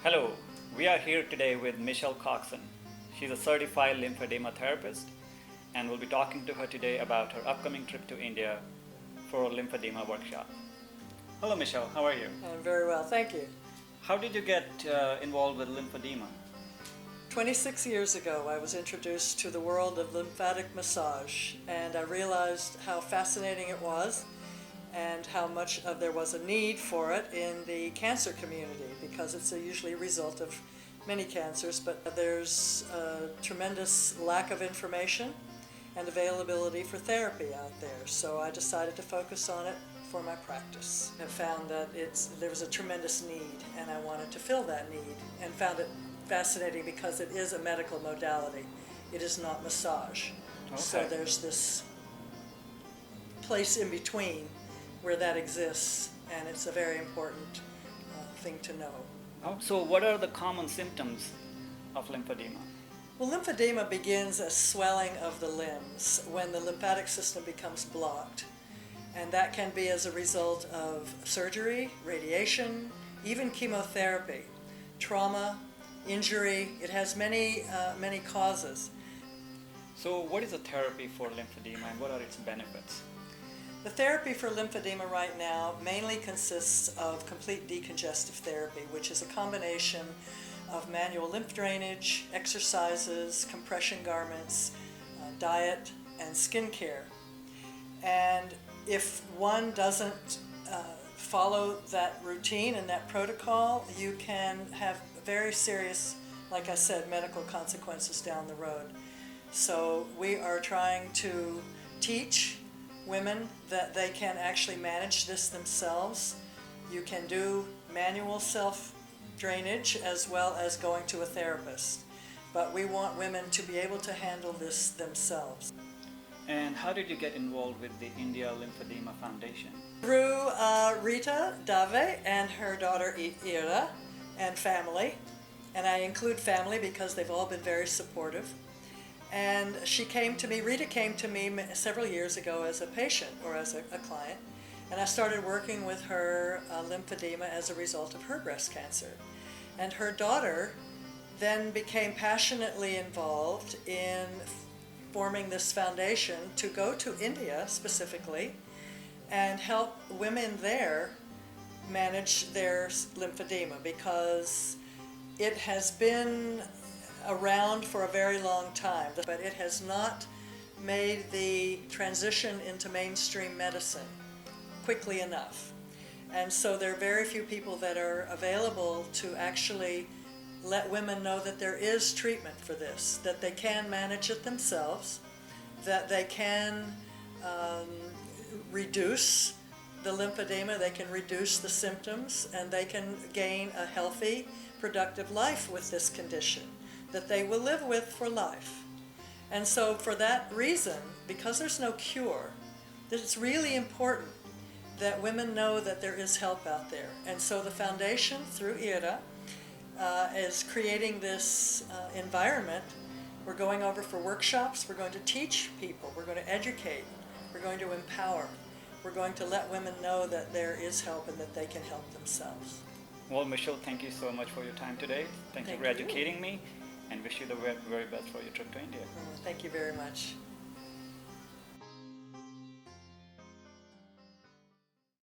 Hello, we are here today with Michele Coxon. She's a certified lymphedema therapist, and we'll be talking to her today about her upcoming trip to India for a lymphedema workshop. Hello, Michele, how are you? I'm very well, thank you. How did you get involved with lymphedema? 26 years ago, I was introduced to the world of lymphatic massage, and I realized how fascinating it was and how much there was a need for it in the cancer community, because it's usually a result of many cancers, but there's a tremendous lack of information and availability for therapy out there. So I decided to focus on it for my practice. I found that there was a tremendous need, and I wanted to fill that need, and found it fascinating because it is a medical modality. It is not massage. Okay. So there's this place in between where that exists, and it's a very important thing to know. Oh, so what are the common symptoms of lymphedema? Well, lymphedema begins as swelling of the limbs when the lymphatic system becomes blocked. And that can be as a result of surgery, radiation, even chemotherapy, trauma, injury. It has many causes. So what is a therapy for lymphedema and what are its benefits? The therapy for lymphedema right now mainly consists of complete decongestive therapy, which is a combination of manual lymph drainage, exercises, compression garments, diet, and skin care. And if one doesn't follow that routine and that protocol, you can have very serious, like I said, medical consequences down the road. So we are trying to teach women that they can actually manage this themselves. You can do manual self-drainage as well as going to a therapist. But we want women to be able to handle this themselves. And how did you get involved with the India Lymphedema Foundation? Through Rita Dave and her daughter Ira and family. And I include family because they've all been very supportive. And Rita came to me several years ago as a patient or as a client, and I started working with her lymphedema as a result of her breast cancer. And her daughter then became passionately involved in forming this foundation to go to India specifically and help women there manage their lymphedema, because it has been around for a very long time, but it has not made the transition into mainstream medicine quickly enough. And so there are very few people that are available to actually let women know that there is treatment for this, that they can manage it themselves, that they can reduce the lymphedema, they can reduce the symptoms, and they can gain a healthy, productive life with this condition that they will live with for life. And so for that reason, because there's no cure, it's really important that women know that there is help out there. And so the foundation, through Ira, is creating this environment. We're going over for workshops, we're going to teach people, we're going to educate, we're going to empower, we're going to let women know that there is help and that they can help themselves. Well, Michele, thank you so much for your time today. Thank you for educating me, and wish you the very best for your trip to India. Thank you very much.